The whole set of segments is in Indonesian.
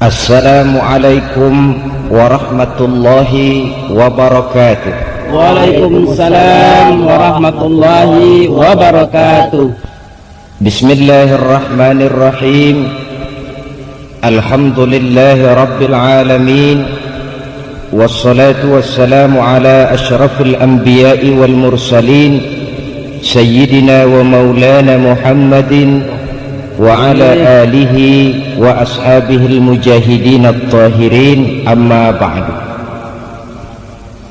Assalamualaikum warahmatullahi wabarakatuh. Waalaikumsalam warahmatullahi wabarakatuh. Bismillahirrahmanirrahim. Alhamdulillahi rabbil alamin. Wassalatu wassalamu ala ashrafil anbiya'i wal mursalin, sayyidina wa maulana Muhammadin wa ala alihi wa ashabihil mujahidin at-tahirin, amma ba'du.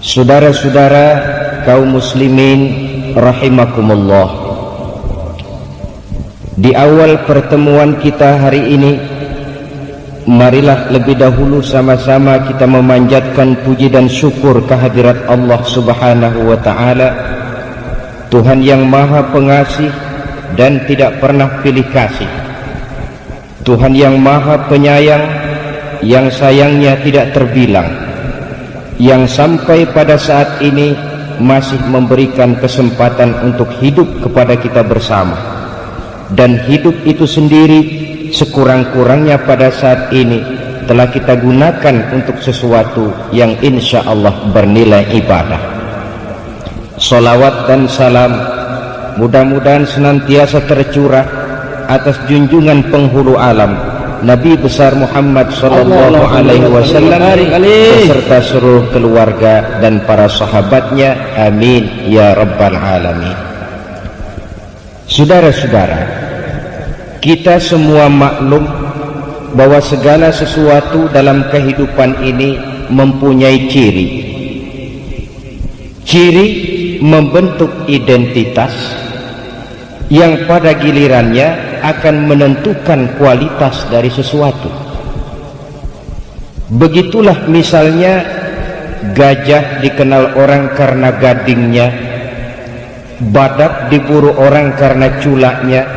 Saudara-saudara kaum muslimin rahimakumullah, di awal pertemuan kita hari ini, marilah lebih dahulu sama-sama kita memanjatkan puji dan syukur kehadirat Allah Subhanahu wa ta'ala, Tuhan yang maha pengasih dan tidak pernah pilih kasih, Tuhan yang maha penyayang, yang sayangnya tidak terbilang, yang sampai pada saat ini masih memberikan kesempatan untuk hidup kepada kita bersama. Dan hidup itu sendiri sekurang-kurangnya pada saat ini telah kita gunakan untuk sesuatu yang insya Allah bernilai ibadah. Salawat dan salam mudah-mudahan senantiasa tercurah atas junjungan penghulu alam, Nabi besar Muhammad sallallahu alaihi wasallam beserta seluruh keluarga dan para sahabatnya, amin ya rabbal alamin. Saudara-saudara, kita semua maklum bahwa segala sesuatu dalam kehidupan ini mempunyai ciri. Ciri membentuk identitas yang pada gilirannya akan menentukan kualitas dari sesuatu. Begitulah misalnya gajah dikenal orang karena gadingnya, badak diburu orang karena culaknya,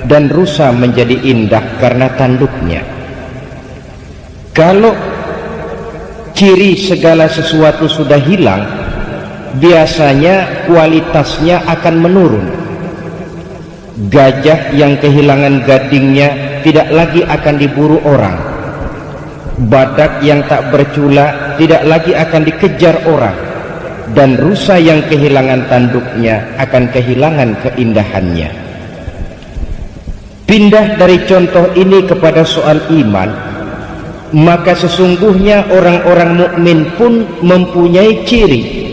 dan rusa menjadi indah karena tanduknya. Kalau ciri segala sesuatu sudah hilang, biasanya kualitasnya akan menurun. Gajah yang kehilangan gadingnya tidak lagi akan diburu orang. Badak yang tak bercula tidak lagi akan dikejar orang. Dan rusa yang kehilangan tanduknya akan kehilangan keindahannya. Pindah dari contoh ini kepada soal iman, maka sesungguhnya orang-orang mukmin pun mempunyai ciri.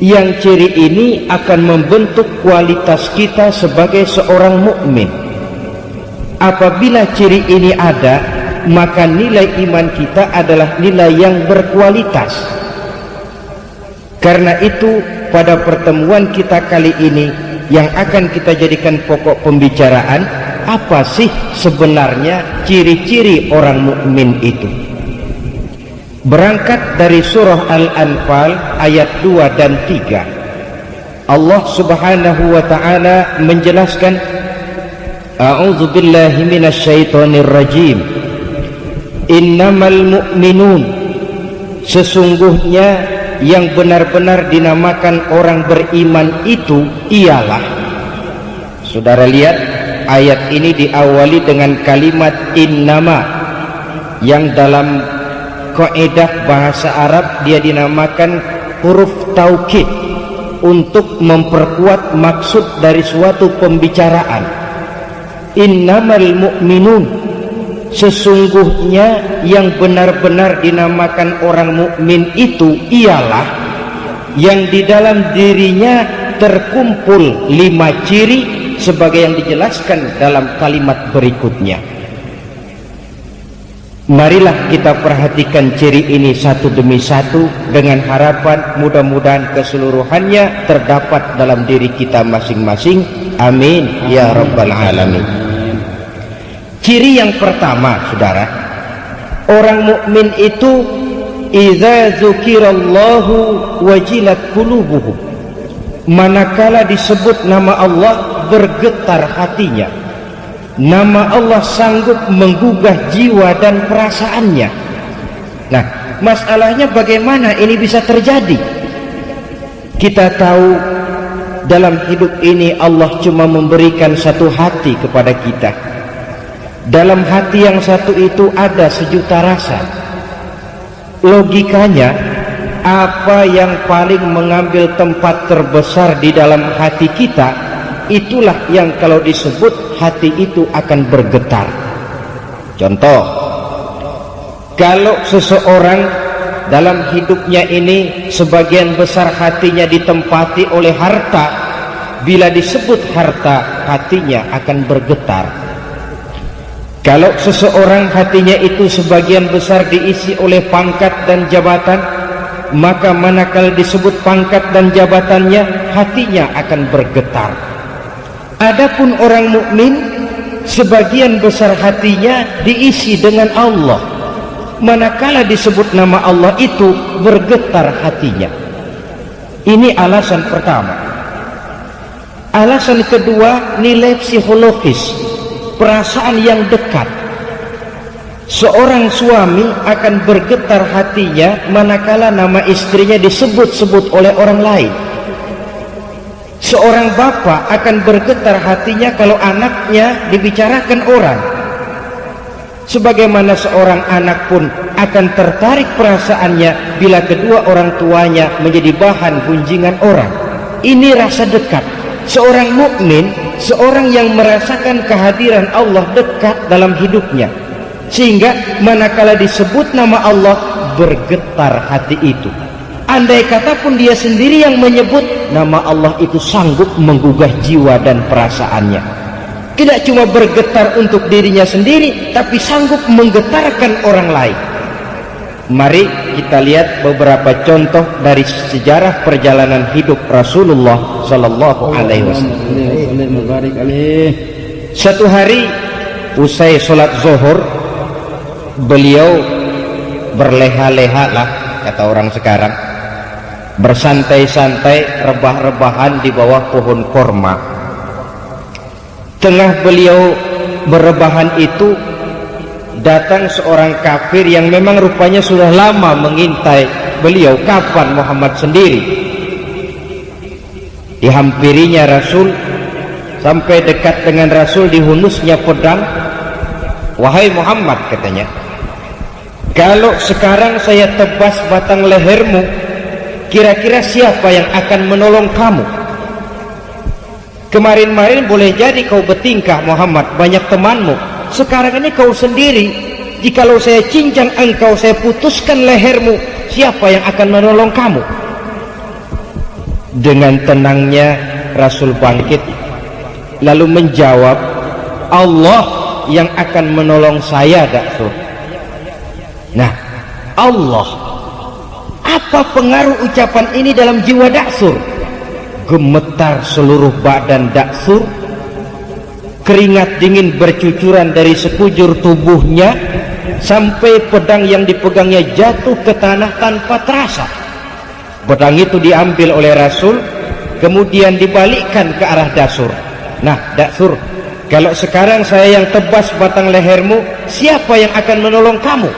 Yang ciri ini akan membentuk kualitas kita sebagai seorang mukmin. Apabila ciri ini ada, maka nilai iman kita adalah nilai yang berkualitas. Karena itu pada pertemuan kita kali ini yang akan kita jadikan pokok pembicaraan, apa sih sebenarnya ciri-ciri orang mukmin itu? Berangkat dari surah Al-Anfal ayat 2 dan 3, Allah subhanahu wa ta'ala menjelaskan, A'udzu billahi minasyaitonir rajim, innamal mu'minun, sesungguhnya yang benar-benar dinamakan orang beriman itu ialah. Saudara lihat, ayat ini diawali dengan kalimat innama, yang dalam kaidah bahasa Arab dia dinamakan huruf taukid untuk memperkuat maksud dari suatu pembicaraan. Innamal mu'minun, sesungguhnya yang benar-benar dinamakan orang mukmin itu ialah yang di dalam dirinya terkumpul 5 ciri sebagai yang dijelaskan dalam kalimat berikutnya. Marilah kita perhatikan ciri ini satu demi satu dengan harapan mudah-mudahan keseluruhannya terdapat dalam diri kita masing-masing, amin ya rabbal alamin. Ciri yang pertama, saudara, orang mukmin itu idza dzukirallahu wajilat qulubuhum, manakala disebut nama Allah bergetar hatinya. Nama Allah sanggup menggugah jiwa dan perasaannya. Nah, masalahnya bagaimana ini bisa terjadi? Kita tahu dalam hidup ini Allah cuma memberikan satu hati kepada kita. Dalam hati yang satu itu ada sejuta rasa. Logikanya, apa yang paling mengambil tempat terbesar di dalam hati kita, itulah yang kalau disebut hati itu akan bergetar. Contoh, kalau seseorang dalam hidupnya ini sebagian besar hatinya ditempati oleh harta, bila disebut harta, hatinya akan bergetar. Kalau seseorang hatinya itu sebagian besar diisi oleh pangkat dan jabatan, maka manakala disebut pangkat dan jabatannya, hatinya akan bergetar. Adapun orang mukmin, sebagian besar hatinya diisi dengan Allah. Manakala disebut nama Allah itu, bergetar hatinya. Ini alasan pertama. Alasan kedua, nilai psikologis, perasaan yang dekat. Seorang suami akan bergetar hatinya manakala nama istrinya disebut-sebut oleh orang lain. Seorang bapak akan bergetar hatinya kalau anaknya dibicarakan orang. Sebagaimana seorang anak pun akan tertarik perasaannya bila kedua orang tuanya menjadi bahan gunjingan orang. Ini rasa dekat. Seorang mukmin, seorang yang merasakan kehadiran Allah dekat dalam hidupnya, sehingga manakala disebut nama Allah, bergetar hati itu. Andai kata pun dia sendiri yang menyebut, nama Allah itu sanggup menggugah jiwa dan perasaannya. Tidak cuma bergetar untuk dirinya sendiri, tapi sanggup menggetarkan orang lain. Mari kita lihat beberapa contoh dari sejarah perjalanan hidup Rasulullah Sallallahu Alaihi Wasallam. Satu hari usai sholat zuhur, beliau berleha-leha lah, kata orang sekarang, bersantai-santai, rebah-rebahan di bawah pohon korma. Tengah beliau berebahan itu, datang seorang kafir yang memang rupanya sudah lama mengintai beliau, kapan Muhammad sendiri. Dihampirinya Rasul, sampai dekat dengan Rasul, dihunusnya pedang. Wahai Muhammad, katanya, kalau sekarang saya tebas batang lehermu, kira-kira siapa yang akan menolong kamu? Kemarin-marin boleh jadi kau bertingkah Muhammad, banyak temanmu. Sekarang ini kau sendiri. Jikalau saya cincang engkau, saya putuskan lehermu, siapa yang akan menolong kamu? Dengan tenangnya Rasul bangkit, lalu menjawab, Allah yang akan menolong saya, Daksur. Nah, Allah, apa pengaruh ucapan ini dalam jiwa Daksur? Gemetar seluruh badan Daksur, keringat dingin bercucuran dari sekujur tubuhnya, sampai pedang yang dipegangnya jatuh ke tanah tanpa terasa. Pedang itu diambil oleh Rasul, kemudian dibalikkan ke arah Daksur. Nah, Daksur, kalau sekarang saya yang tebas batang lehermu, siapa yang akan menolong kamu?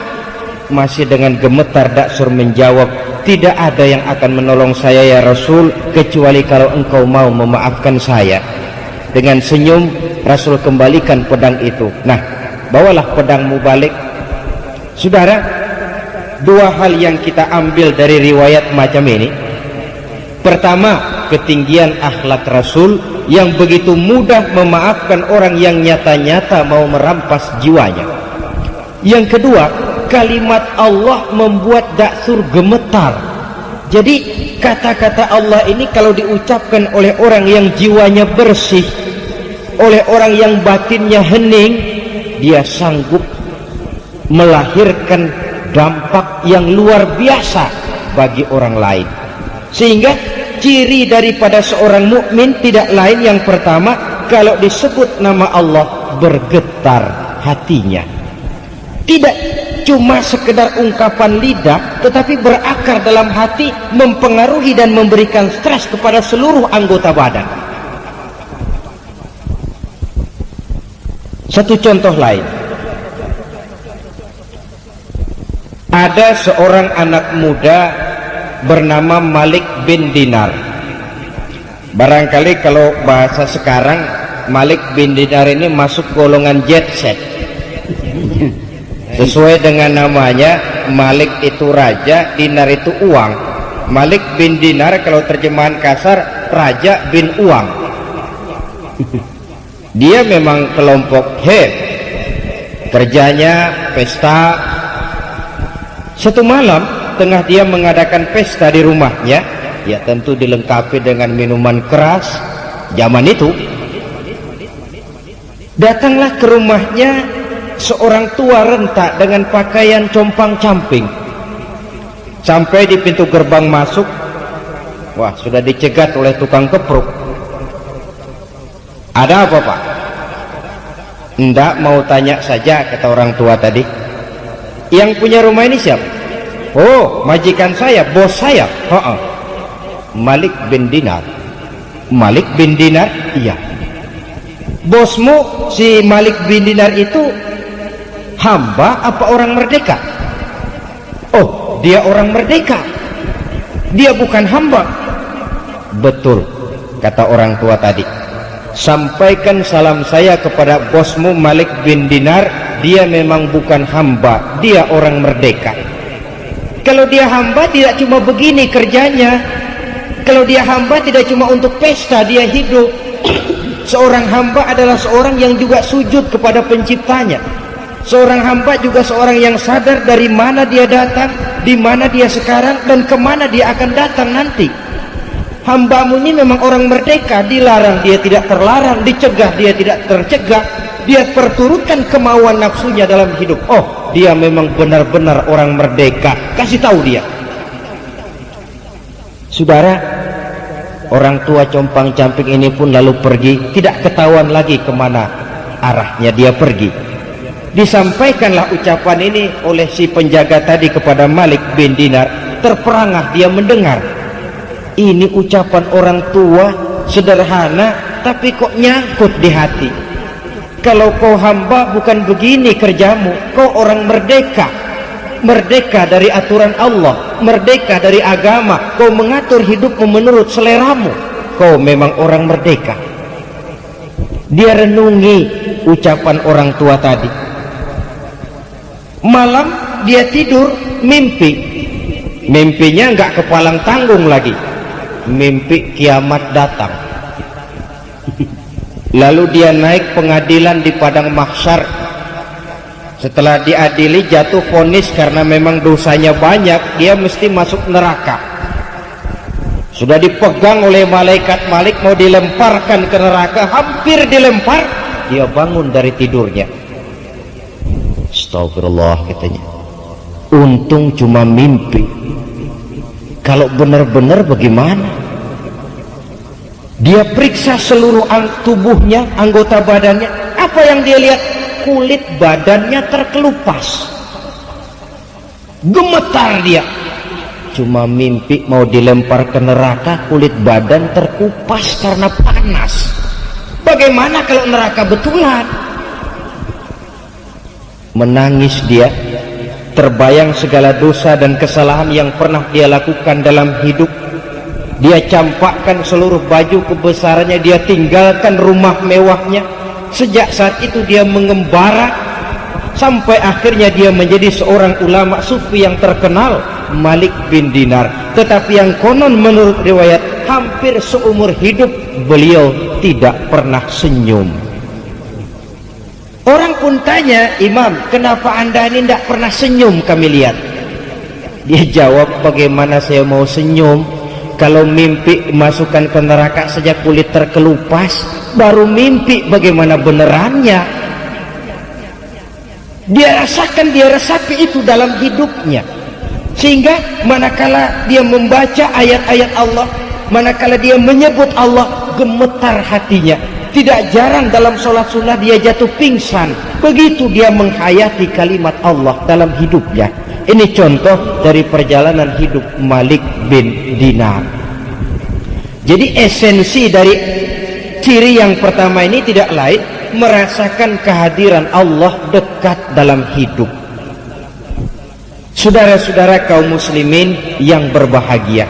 Masih dengan gemetar Daksur menjawab, tidak ada yang akan menolong saya ya Rasul, kecuali kalau engkau mau memaafkan saya. Dengan senyum Rasul kembalikan pedang itu. Nah, bawalah pedangmu balik. Saudara, dua hal yang kita ambil dari riwayat macam ini. Pertama, ketinggian akhlak Rasul yang begitu mudah memaafkan orang yang nyata-nyata mau merampas jiwanya. Yang kedua, kalimat Allah membuat Daksur gemetar. Jadi kata-kata Allah ini kalau diucapkan oleh orang yang jiwanya bersih, oleh orang yang batinnya hening, dia sanggup melahirkan dampak yang luar biasa bagi orang lain. Sehingga ciri daripada seorang mukmin tidak lain, yang pertama, kalau disebut nama Allah bergetar hatinya. Tidak cuma sekedar ungkapan lidah, tetapi berakar dalam hati, mempengaruhi dan memberikan stres kepada seluruh anggota badan. Satu contoh lain, ada seorang anak muda bernama Malik bin Dinar. Barangkali kalau bahasa sekarang, Malik bin Dinar ini masuk golongan jet set. Sesuai dengan namanya, Malik itu raja, dinar itu uang. Malik bin Dinar kalau terjemahan kasar, raja bin uang. Dia memang kelompok head, kerjanya pesta. Satu malam tengah dia mengadakan pesta di rumahnya, ya tentu dilengkapi dengan minuman keras zaman itu. Datanglah ke rumahnya seorang tua renta dengan pakaian compang-camping. Sampai di pintu gerbang masuk, wah, sudah dicegat oleh tukang kepruk. Ada apa, Pak? Enggak, mau tanya saja, kata orang tua tadi. Yang punya rumah ini siapa? Oh, majikan saya, bos saya. Malik bin Dinar. Malik bin Dinar? Iya. Bosmu si Malik bin Dinar itu hamba apa orang merdeka? Oh, dia orang merdeka, dia bukan hamba. Betul, kata orang tua tadi. Sampaikan salam saya kepada bosmu Malik bin Dinar, dia memang bukan hamba, dia orang merdeka. Kalau dia hamba tidak cuma begini kerjanya. Kalau dia hamba tidak cuma untuk pesta dia hidup. Seorang hamba adalah seorang yang juga sujud kepada penciptanya. Seorang hamba juga seorang yang sadar dari mana dia datang, di mana dia sekarang, dan kemana dia akan datang nanti. Hambamu ini memang orang merdeka, dilarang dia tidak terlarang, dicegah dia tidak tercegah, dia perturutkan kemauan nafsunya dalam hidup. Oh, dia memang benar-benar orang merdeka. Kasih tahu dia. Saudara, orang tua compang-camping ini pun lalu pergi, tidak ketahuan lagi kemana arahnya dia pergi. Disampaikanlah ucapan ini oleh si penjaga tadi kepada Malik bin Dinar. Terperangah dia mendengar. Ini ucapan orang tua sederhana, tapi kok nyangkut di hati. Kalau kau hamba bukan begini kerjamu, kau orang merdeka. Merdeka dari aturan Allah, merdeka dari agama, kau mengatur hidupmu menurut seleramu, kau memang orang merdeka. Dia renungi ucapan orang tua tadi. Malam dia tidur, mimpi. Mimpinya nggak kepalang tanggung lagi, mimpi kiamat datang. Lalu dia naik pengadilan di padang mahsyar. Setelah diadili jatuh vonis karena memang dosanya banyak, dia mesti masuk neraka. Sudah dipegang oleh malaikat Malik mau dilemparkan ke neraka, hampir dilempar, dia bangun dari tidurnya. Astagfirullah, katanya. Untung cuma mimpi. Kalau benar-benar bagaimana? Dia periksa seluruh tubuhnya, anggota badannya. Apa yang dia lihat? Kulit badannya terkelupas. Gemetar dia. Cuma mimpi mau dilempar ke neraka, kulit badan terkupas karena panas. Bagaimana kalau neraka betulan? Menangis dia. Terbayang segala dosa dan kesalahan yang pernah dia lakukan dalam hidup. Dia campakkan seluruh baju kebesarannya, dia tinggalkan rumah mewahnya. Sejak saat itu dia mengembara sampai akhirnya dia menjadi seorang ulama sufi yang terkenal, Malik bin Dinar. Tetapi yang konon menurut riwayat, hampir seumur hidup beliau tidak pernah senyum. Orang pun tanya, Imam, kenapa anda ini tidak pernah senyum kami lihat? Dia jawab, bagaimana saya mau senyum kalau mimpi masukkan ke neraka saja kulit terkelupas, baru mimpi bagaimana benerannya. Dia rasakan, dia resapi itu dalam hidupnya. Sehingga manakala dia membaca ayat-ayat Allah, manakala dia menyebut Allah, gemetar hatinya. Tidak jarang dalam sholat sunnah dia jatuh pingsan. Begitu dia menghayati kalimat Allah dalam hidupnya. Ini contoh dari perjalanan hidup Malik bin Dinar. Jadi esensi dari ciri yang pertama ini tidak lain, merasakan kehadiran Allah dekat dalam hidup. Saudara-saudara kaum muslimin yang berbahagia,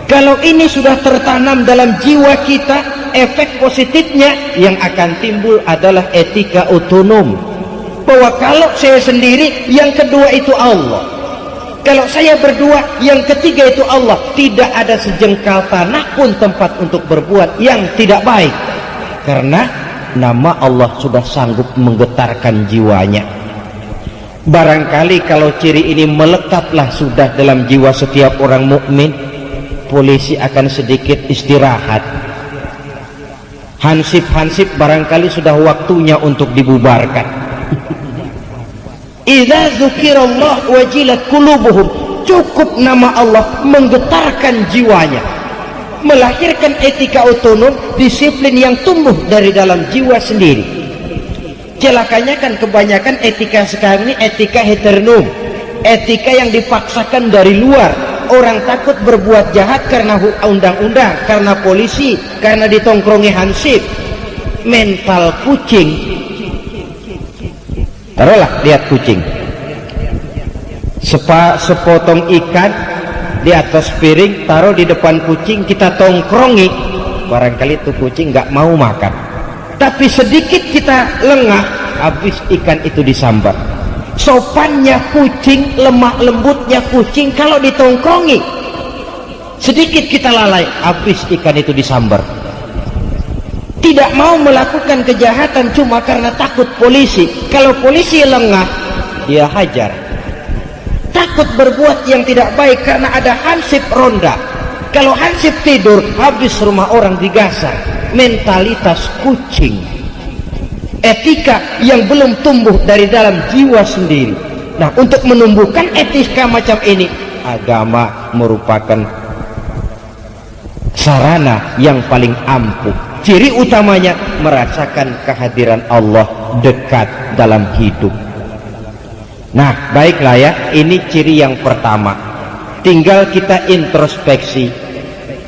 kalau ini sudah tertanam dalam jiwa kita, efek positifnya yang akan timbul adalah etika otonom. bahwa kalau saya sendiri, yang kedua itu Allah. Kalau saya berdua, yang ketiga itu Allah. Tidak ada sejengkal tanah pun tempat untuk berbuat yang tidak baik, karena nama Allah sudah sanggup menggetarkan jiwanya. Barangkali kalau ciri ini melekatlah sudah dalam jiwa setiap orang mukmin, polisi akan sedikit istirahat. Hansip-hansip barangkali sudah waktunya untuk dibubarkan. Idza dzukirallah wajilat qulubuhum, cukup nama Allah menggetarkan jiwanya, melahirkan etika otonom, disiplin yang tumbuh dari dalam jiwa sendiri. Celakanya kan kebanyakan etika sekarang ini etika heteronom, etika yang dipaksakan dari luar. Orang takut berbuat jahat karena undang-undang, karena polisi, karena ditongkrongi hansip. Mental kucing. Taruhlah lihat kucing, sepotong ikan di atas piring, taruh di depan kucing, kita tongkrongi, barangkali itu kucing nggak mau makan. Tapi sedikit kita lengah, habis ikan itu disambar. Sopannya kucing, lemah lembutnya kucing, kalau ditongkrongi sedikit kita lalai, habis ikan itu disambar. Tidak mau melakukan kejahatan cuma karena takut polisi. Kalau polisi lengah, dia hajar. Takut berbuat yang tidak baik karena ada hansip ronda. Kalau hansip tidur, habis rumah orang digasak. Mentalitas kucing, etika yang belum tumbuh dari dalam jiwa sendiri. Nah, untuk menumbuhkan etika macam ini, agama merupakan sarana yang paling ampuh. Ciri utamanya merasakan kehadiran Allah dekat dalam hidup. Nah, baiklah ya, ini ciri yang pertama. Tinggal kita introspeksi.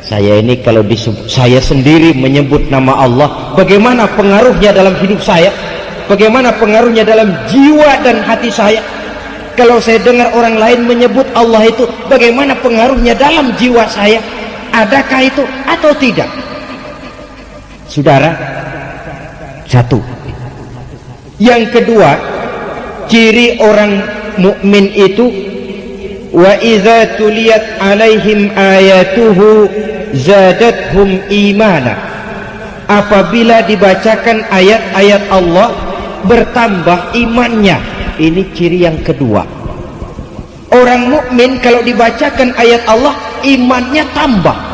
Saya ini kalau saya sendiri menyebut nama Allah, bagaimana pengaruhnya dalam hidup saya? Bagaimana pengaruhnya dalam jiwa dan hati saya? Kalau saya dengar orang lain menyebut Allah itu, bagaimana pengaruhnya dalam jiwa saya? Adakah itu atau tidak? Saudara, satu. Yang kedua, ciri orang mukmin itu, wa idza tuliyat alaihim ayatuhu zadathum imana. Apabila dibacakan ayat-ayat Allah, bertambah imannya. Ini ciri yang kedua. Orang mukmin kalau dibacakan ayat Allah, imannya tambah.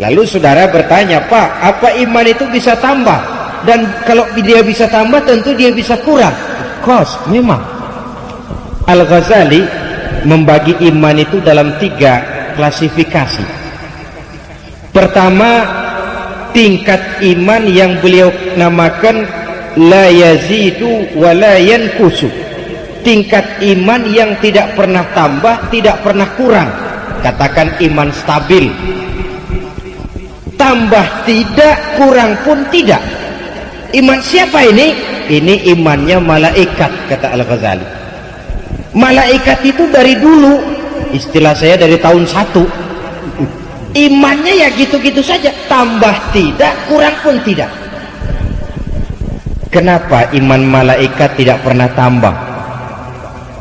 Lalu saudara bertanya, Pak, apa iman itu bisa tambah? Dan kalau dia bisa tambah, tentu dia bisa kurang. Kos, memang. Al-Ghazali membagi iman itu dalam 3 klasifikasi. Pertama, tingkat iman yang beliau namakan la yazidu wa la yankusu. Tingkat iman yang tidak pernah tambah, tidak pernah kurang. Katakan iman stabil. Tambah tidak, kurang pun tidak. Iman siapa ini? Ini imannya malaikat, kata Al-Ghazali. Malaikat itu dari dulu, istilah saya dari tahun 1. Imannya ya gitu-gitu saja, tambah tidak, kurang pun tidak. Kenapa iman malaikat tidak pernah tambah?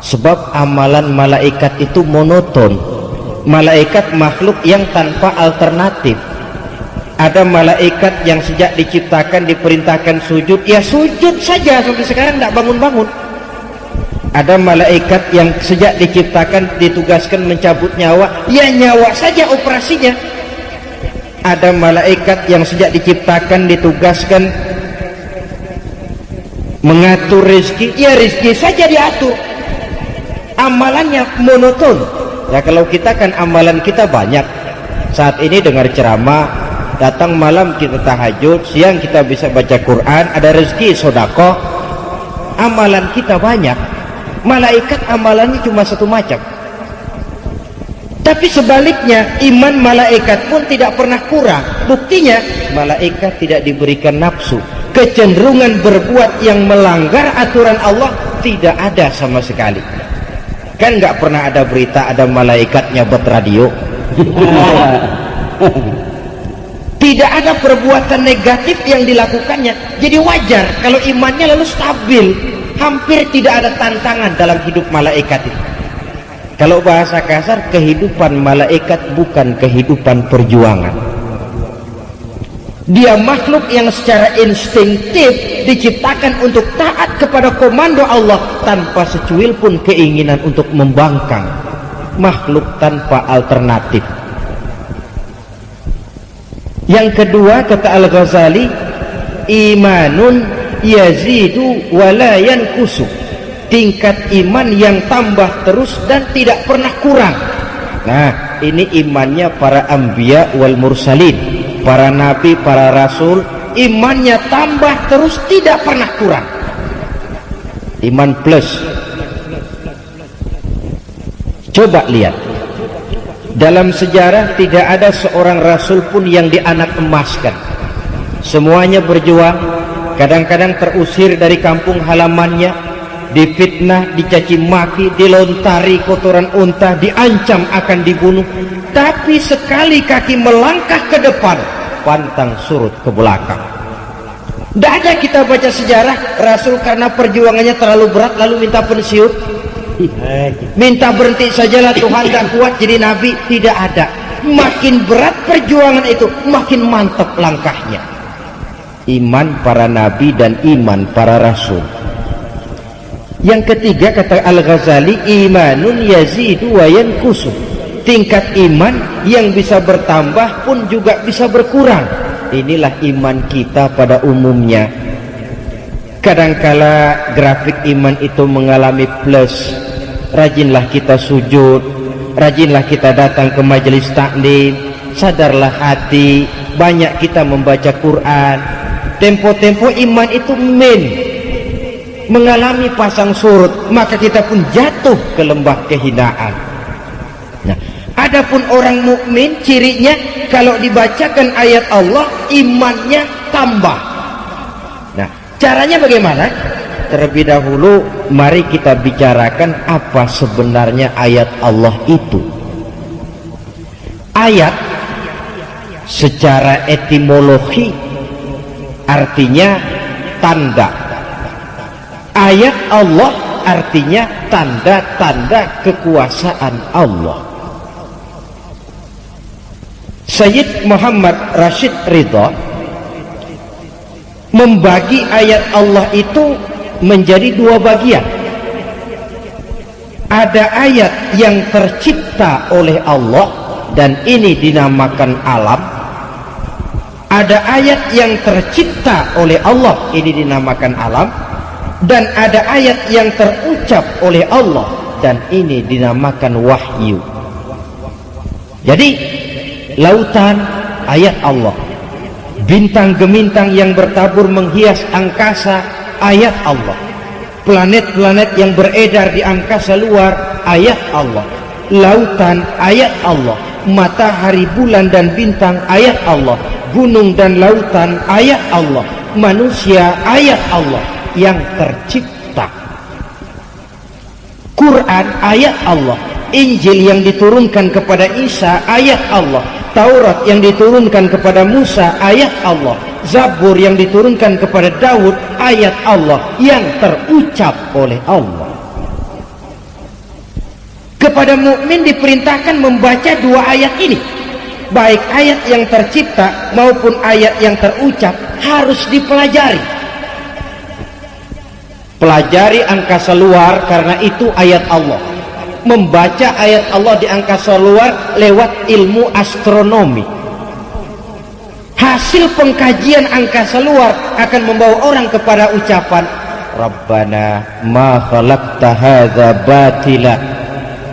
Sebab amalan malaikat itu monoton. Malaikat makhluk yang tanpa alternatif. Ada malaikat yang sejak diciptakan diperintahkan sujud, ya sujud saja sampai sekarang tidak bangun-bangun. Ada malaikat yang sejak diciptakan ditugaskan mencabut nyawa, ya nyawa saja operasinya. Ada malaikat yang sejak diciptakan ditugaskan mengatur rezeki, ya rezeki saja diatur. Amalannya monoton. Ya kalau kita kan amalan kita banyak. Saat ini dengar ceramah, datang malam kita tahajud, siang kita bisa baca Quran, ada rezeki sodako. Amalan kita banyak. Malaikat amalannya cuma satu macam. Tapi sebaliknya, iman malaikat pun tidak pernah kurang. Buktinya, malaikat tidak diberikan nafsu. Kecenderungan berbuat yang melanggar aturan Allah tidak ada sama sekali. Kan nggak pernah ada berita ada malaikat nyabet radio. Tidak ada perbuatan negatif yang dilakukannya. Jadi wajar kalau imannya lalu stabil. hampir tidak ada tantangan dalam hidup malaikat itu. Kalau bahasa kasar, kehidupan malaikat bukan kehidupan perjuangan. Dia makhluk yang secara instinktif diciptakan untuk taat kepada komando Allah tanpa secuil pun keinginan untuk membangkang. Makhluk tanpa alternatif. Yang kedua, kata Al-Ghazali, imanun yazidu wa la yanqusu. Tingkat iman yang tambah terus dan tidak pernah kurang. Nah, ini imannya para anbiya wal mursalin, para nabi, para rasul, imannya tambah terus tidak pernah kurang. Iman plus. Coba lihat, dalam sejarah tidak ada seorang rasul pun yang dianak emaskan. Semuanya berjuang, kadang-kadang terusir dari kampung halamannya, difitnah, dicaci maki, dilontari kotoran unta, diancam akan dibunuh. Tapi sekali kaki melangkah ke depan, pantang surut ke belakang. Tidak ada kita baca sejarah rasul karena perjuangannya terlalu berat lalu minta pensiun, minta berhenti sajalah, Tuhan gak kuat jadi nabi. Tidak ada. Makin berat perjuangan itu, makin mantap langkahnya. Iman para nabi dan iman para rasul. Yang ketiga, kata Al-Ghazali, imanun yazidu wa yanqusu. Tingkat iman yang bisa bertambah pun juga bisa berkurang. Inilah iman kita pada umumnya. Kadangkala grafik iman itu mengalami plus. Rajinlah kita sujud, rajinlah kita datang ke majelis taklim, sadarlah hati, banyak kita membaca Quran. Tempo-tempo iman itu mengalami pasang surut, maka kita pun jatuh ke lembah kehinaan. Nah, adapun orang mukmin cirinya kalau dibacakan ayat Allah imannya tambah. Nah, caranya bagaimana? Terlebih dahulu mari kita bicarakan apa sebenarnya ayat Allah itu. Ayat secara etimologi artinya tanda. Ayat Allah artinya tanda-tanda kekuasaan Allah. Sayyid Muhammad Rashid Ridha membagi ayat Allah itu menjadi dua bagian. Ada ayat yang tercipta oleh Allah dan ini dinamakan alam. Ada ayat yang tercipta oleh Allah, ini dinamakan alam. Dan ada ayat yang terucap oleh Allah dan ini dinamakan wahyu. Jadi lautan ayat Allah, bintang gemintang yang bertabur menghias angkasa ayat Allah, planet-planet yang beredar di angkasa luar ayat Allah, lautan ayat Allah, matahari, bulan dan bintang ayat Allah, gunung dan lautan ayat Allah, manusia ayat Allah yang tercipta. Quran ayat Allah, Injil yang diturunkan kepada Isa ayat Allah, Taurat yang diturunkan kepada Musa ayat Allah, Zabur yang diturunkan kepada Daud ayat Allah yang terucap oleh Allah. Kepada mukmin diperintahkan membaca dua ayat ini, baik ayat yang tercipta maupun ayat yang terucap harus dipelajari. Pelajari angkasa luar karena itu ayat Allah. Membaca ayat Allah di angkasa luar lewat ilmu astronomi. Hasil pengkajian angkasa luar akan membawa orang kepada ucapan Rabbana ma khalaqta hadza batila.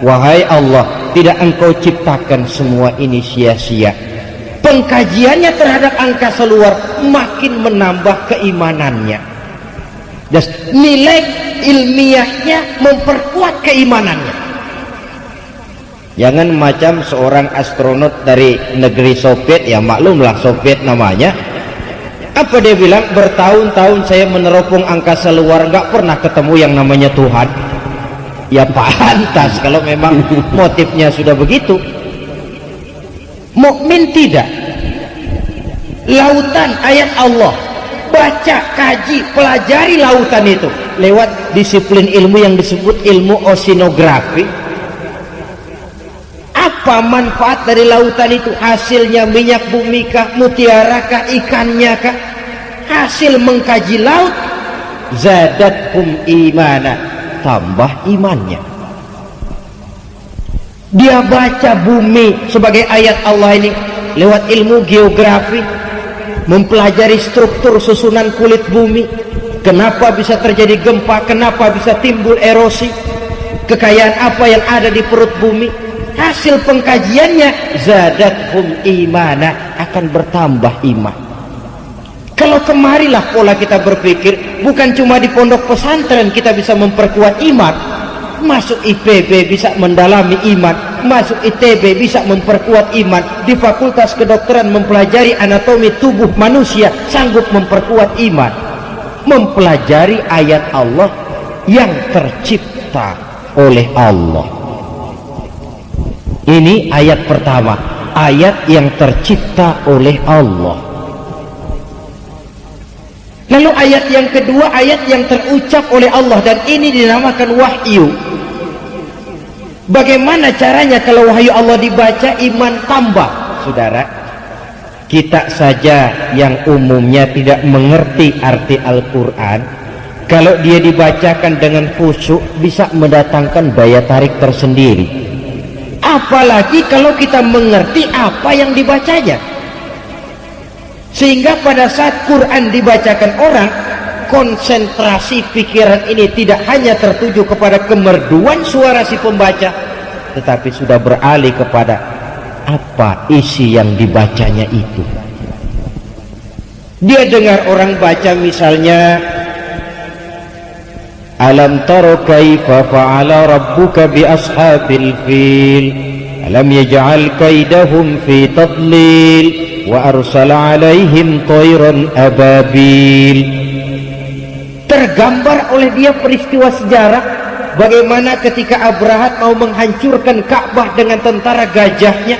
Wahai Allah, tidak engkau ciptakan semua ini sia-sia. Pengkajiannya terhadap angkasa luar makin menambah keimanannya. Dan nilai ilmiahnya memperkuat keimanannya. Jangan macam seorang astronot dari negeri Soviet, ya maklumlah Soviet namanya. Apa dia bilang? Bertahun-tahun saya meneropong angkasa luar, nggak pernah ketemu yang namanya Tuhan. Ya pantas kalau memang motifnya sudah begitu. Mukmin tidak. Lautan ayat Allah, baca, kaji, pelajari lautan itu. lewat disiplin ilmu yang disebut ilmu oceanografi. Apa manfaat dari lautan itu? Hasilnya minyak bumi kah, mutiara kah, ikannya kah? Hasil mengkaji laut, zadathum imana, tambah imannya. Dia baca bumi sebagai ayat Allah ini lewat ilmu geografi, mempelajari struktur susunan kulit bumi, kenapa bisa terjadi gempa, kenapa bisa timbul erosi, kekayaan apa yang ada di perut bumi. Hasil pengkajiannya zadathum imana, akan bertambah iman. Kalau kemarilah pola kita berpikir, bukan cuma di pondok pesantren kita bisa memperkuat iman, masuk IPB bisa mendalami iman, masuk ITB bisa memperkuat iman, di fakultas kedokteran mempelajari anatomi tubuh manusia sanggup memperkuat iman, mempelajari ayat Allah yang tercipta oleh Allah. Ini ayat pertama, ayat yang tercipta oleh Allah. Lalu ayat yang kedua, ayat yang terucap oleh Allah, dan ini dinamakan wahyu. Bagaimana caranya kalau wahyu Allah dibaca iman tambah? Saudara, kita saja yang umumnya tidak mengerti arti Al-Quran, kalau dia dibacakan dengan khusyuk bisa mendatangkan daya tarik tersendiri. Apalagi kalau kita mengerti apa yang dibacanya, sehingga pada saat Quran dibacakan orang, konsentrasi pikiran ini tidak hanya tertuju kepada kemerduan suara si pembaca, tetapi sudah beralih kepada apa isi yang dibacanya itu. Dia dengar orang baca misalnya, alam tara kaifa fa'ala rabbuka bi ashabil fil alam yaj'al kaidahum fi tadlil wa arsala alaihim tayran ababil. Tergambar oleh dia peristiwa sejarah bagaimana ketika Abrahat mau menghancurkan Ka'bah dengan tentara gajahnya,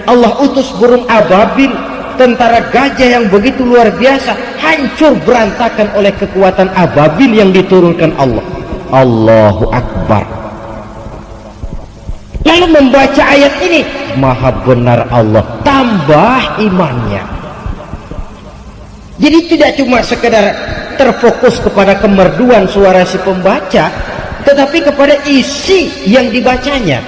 Allah utus burung ababil, tentara gajah yang begitu luar biasa, hancur berantakan oleh kekuatan ababil yang diturunkan Allah. Allahu Akbar. Lalu membaca ayat ini, maha benar Allah, tambah imannya. Jadi tidak cuma sekedar terfokus kepada kemerduan suara si pembaca, tetapi kepada isi yang dibacanya.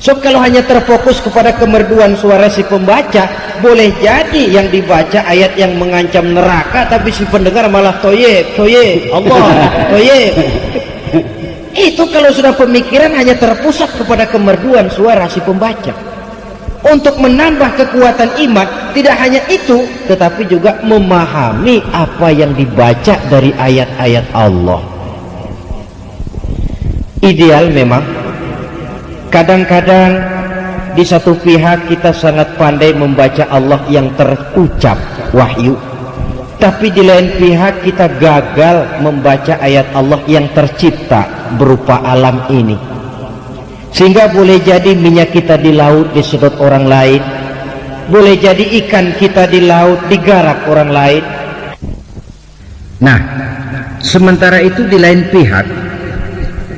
So kalau hanya terfokus kepada kemerduan suara si pembaca, boleh jadi yang dibaca ayat yang mengancam neraka, tapi si pendengar malah toyib, toyib, Allah, toyib. Itu kalau sudah pemikiran hanya terpusat kepada kemerduan suara si pembaca. Untuk menambah kekuatan iman, tidak hanya itu, tetapi juga memahami apa yang dibaca dari ayat-ayat Allah. Ideal memang, kadang-kadang di satu pihak kita sangat pandai membaca Allah yang terucap, wahyu, tapi di lain pihak kita gagal membaca ayat Allah yang tercipta berupa alam ini, sehingga boleh jadi minyak kita di laut disedot orang lain, boleh jadi ikan kita di laut digarap orang lain. Nah, sementara itu di lain pihak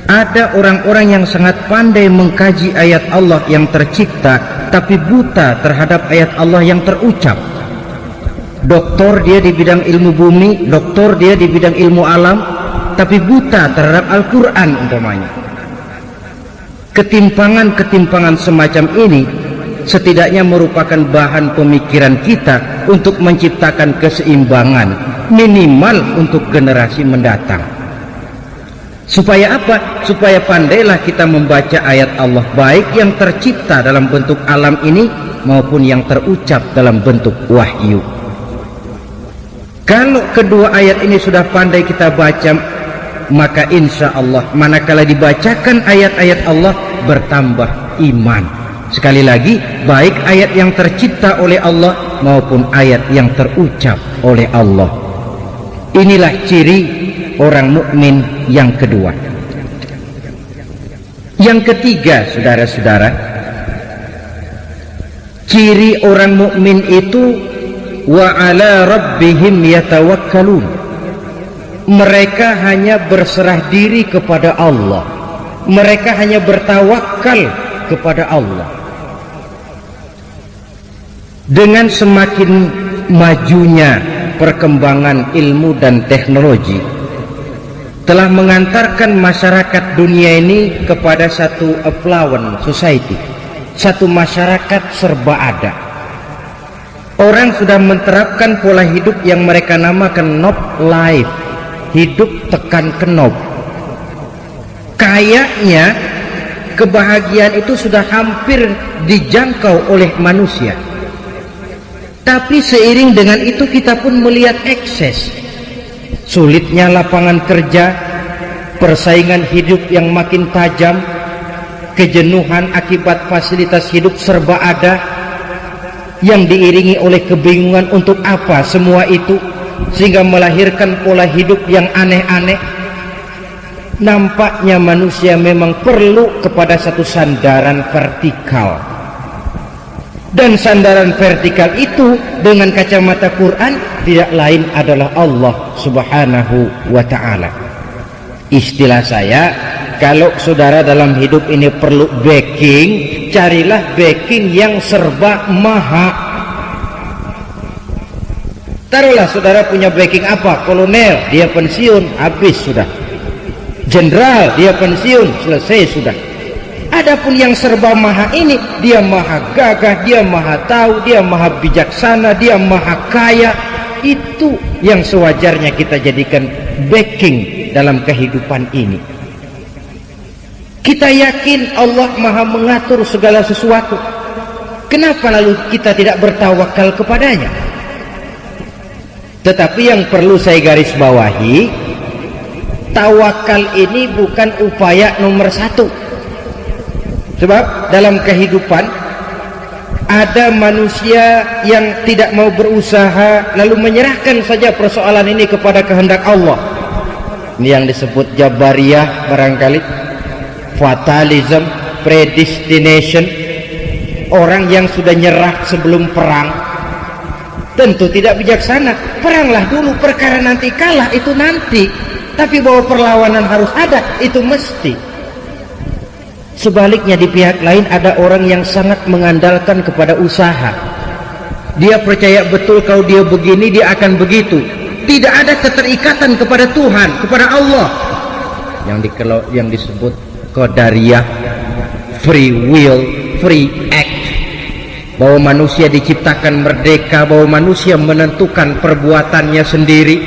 ada orang-orang yang sangat pandai mengkaji ayat Allah yang tercipta tapi buta terhadap ayat Allah yang terucap. Doktor dia di bidang ilmu bumi, doktor dia di bidang ilmu alam, tapi buta terhadap Al-Quran umpamanya. Ketimpangan-ketimpangan semacam ini setidaknya merupakan bahan pemikiran kita untuk menciptakan keseimbangan minimal untuk generasi mendatang. Supaya apa? Supaya pandailah kita membaca ayat Allah, baik yang tercipta dalam bentuk alam ini maupun yang terucap dalam bentuk wahyu. Kalau kedua ayat ini sudah pandai kita baca, maka insya Allah manakala dibacakan ayat-ayat Allah bertambah iman. Sekali lagi, baik ayat yang tercipta oleh Allah maupun ayat yang terucap oleh Allah. Inilah ciri orang mukmin yang kedua. Yang ketiga, saudara-saudara, ciri orang mukmin itu wa ala rabbihim yatawakkalun. Mereka hanya berserah diri kepada Allah. Mereka hanya bertawakal kepada Allah. Dengan semakin majunya perkembangan ilmu dan teknologi telah mengantarkan masyarakat dunia ini kepada satu affluent society, satu masyarakat serba ada. Orang sudah menerapkan pola hidup yang mereka namakan knob life, hidup tekan knob. Kayaknya kebahagiaan itu sudah hampir dijangkau oleh manusia. Tapi seiring dengan itu kita pun melihat ekses, sulitnya lapangan kerja, persaingan hidup yang makin tajam, kejenuhan akibat fasilitas hidup serba ada, yang diiringi oleh kebingungan untuk apa semua itu, sehingga melahirkan pola hidup yang aneh-aneh. Nampaknya manusia memang perlu kepada satu sandaran vertikal. Dan sandaran vertikal itu dengan kacamata Quran tidak lain adalah Allah Subhanahu wa ta'ala. Istilah saya, kalau saudara dalam hidup ini perlu backing, carilah backing yang serba maha. Taruhlah saudara punya backing apa? Kolonel, dia pensiun, habis sudah. Jenderal, dia pensiun, selesai sudah. Adapun yang serba maha ini, dia maha gagah, dia maha tahu, dia maha bijaksana, dia maha kaya. Itu yang sewajarnya kita jadikan backing dalam kehidupan ini. Kita yakin Allah maha mengatur segala sesuatu. Kenapa lalu kita tidak bertawakal kepadanya? Tetapi yang perlu saya garis bawahi, tawakal ini bukan upaya nomor satu. Sebab dalam kehidupan ada manusia yang tidak mau berusaha, lalu menyerahkan saja persoalan ini kepada kehendak Allah. Ini yang disebut Jabariyah barangkali, fatalism, predestination. Orang yang sudah nyerah sebelum perang tentu tidak bijaksana. Peranglah dulu, perkara nanti kalah itu nanti, tapi bahwa perlawanan harus ada itu mesti. Sebaliknya di pihak lain ada orang yang sangat mengandalkan kepada usaha. Dia percaya betul kalau dia begini dia akan begitu. Tidak ada keterikatan kepada Tuhan, kepada Allah. Yang disebut qadariyah, free will, free act. Bahwa manusia diciptakan merdeka, bahwa manusia menentukan perbuatannya sendiri.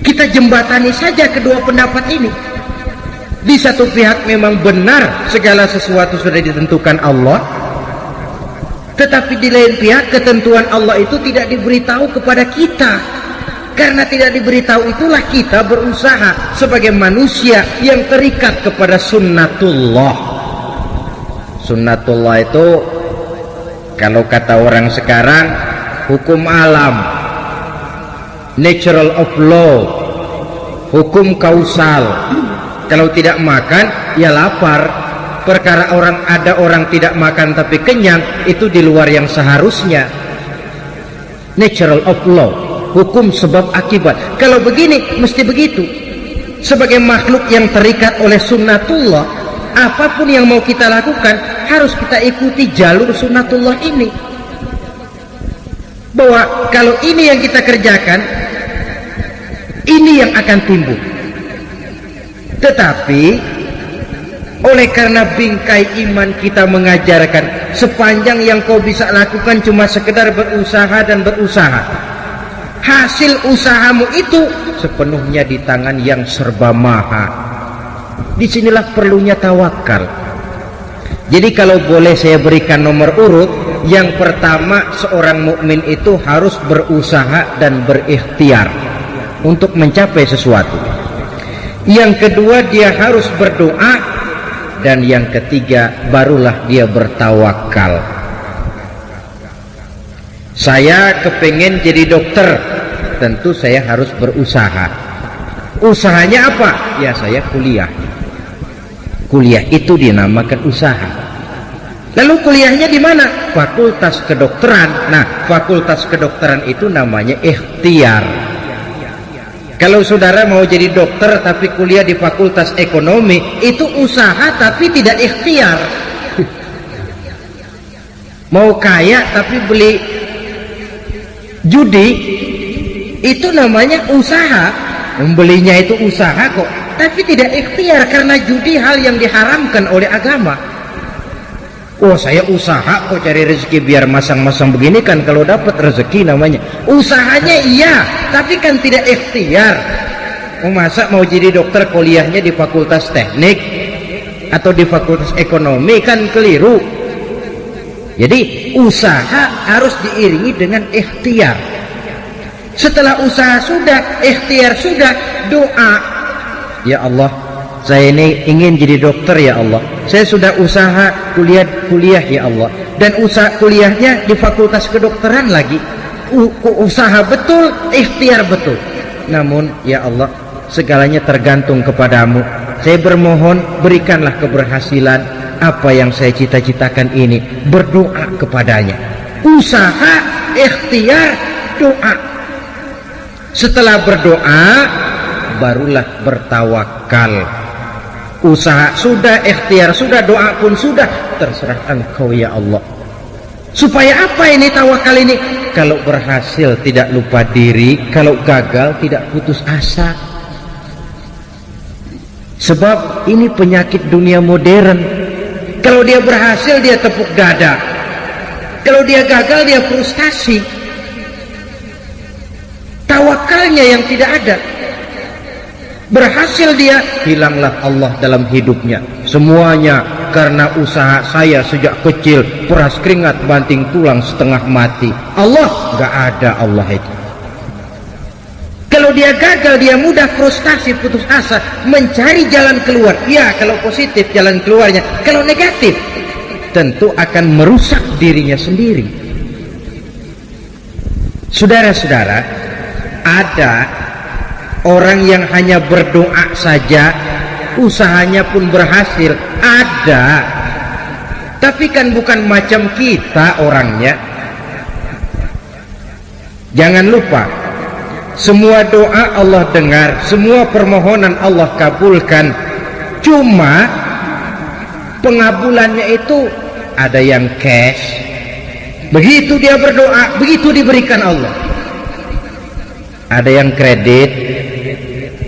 Kita jembatani saja kedua pendapat ini. Di satu pihak memang benar segala sesuatu sudah ditentukan Allah, tetapi di lain pihak ketentuan Allah itu tidak diberitahu kepada kita. Karena tidak diberitahu itulah kita berusaha sebagai manusia yang terikat kepada sunnatullah. Sunnatullah itu kalau kata orang sekarang hukum alam, natural of law, hukum kausal. Kalau tidak makan ya lapar. Perkara ada orang tidak makan tapi kenyang, itu di luar yang seharusnya. Natural of law, hukum sebab akibat. Kalau begini mesti begitu. Sebagai makhluk yang terikat oleh sunnatullah, apapun yang mau kita lakukan harus kita ikuti jalur sunnatullah ini. Bahwa kalau ini yang kita kerjakan, ini yang akan timbul. Tetapi oleh karena bingkai iman kita mengajarkan sepanjang yang kau bisa lakukan cuma sekedar berusaha dan berusaha, hasil usahamu itu sepenuhnya di tangan yang serba maha. Disinilah perlunya tawakal. Jadi kalau boleh saya berikan nomor urut, yang pertama seorang mukmin itu harus berusaha dan berikhtiar untuk mencapai sesuatu. Yang kedua dia harus berdoa, dan yang ketiga barulah dia bertawakal. Saya kepengen jadi dokter, tentu saya harus berusaha. Usahanya apa? Ya saya kuliah. Kuliah itu dinamakan usaha. Lalu kuliahnya di mana? Fakultas kedokteran. Nah, fakultas kedokteran itu namanya ikhtiar. Kalau saudara mau jadi dokter tapi kuliah di fakultas ekonomi, itu usaha tapi tidak ikhtiar. Mau kaya tapi beli judi, itu namanya usaha. Membelinya itu usaha kok, tapi tidak ikhtiar karena judi hal yang diharamkan oleh agama. Oh, saya usaha kok cari rezeki biar masang-masang begini kan kalau dapat rezeki namanya. Usahanya iya, tapi kan tidak ikhtiar. Oh, masa mau jadi dokter kuliahnya di fakultas teknik atau di fakultas ekonomi, kan keliru. Jadi usaha harus diiringi dengan ikhtiar. Setelah usaha sudah, ikhtiar sudah, doa. Ya Allah, saya ini ingin jadi dokter ya Allah. Saya sudah usaha kuliah ya Allah. Dan usaha kuliahnya di fakultas kedokteran lagi. Usaha betul, ikhtiar betul. Namun ya Allah, segalanya tergantung kepadamu. Saya bermohon berikanlah keberhasilan apa yang saya cita-citakan ini. Berdoa kepadanya. Usaha, ikhtiar, doa. Setelah berdoa, barulah bertawakal. Usaha sudah, ikhtiar sudah, doa pun sudah, terserah Engkau ya Allah. Supaya apa ini tawakal ini? Kalau berhasil tidak lupa diri, kalau gagal tidak putus asa. Sebab ini penyakit dunia modern. Kalau dia berhasil dia tepuk dada, kalau dia gagal dia frustasi. Tawakalnya yang tidak ada. Berhasil dia, hilanglah Allah dalam hidupnya. Semuanya karena usaha saya sejak kecil, peras keringat banting tulang setengah mati. Allah, gak ada Allah itu. Kalau dia gagal, dia mudah frustasi, putus asa, mencari jalan keluar. Ya, kalau positif jalan keluarnya. Kalau negatif, tentu akan merusak dirinya sendiri. Saudara-saudara, ada orang yang hanya berdoa saja, usahanya pun berhasil. Ada, tapi kan bukan macam kita orangnya. Jangan lupa, semua doa Allah dengar, semua permohonan Allah kabulkan. Cuma pengabulannya itu ada yang cash. Begitu dia berdoa, begitu diberikan Allah. Ada yang kredit,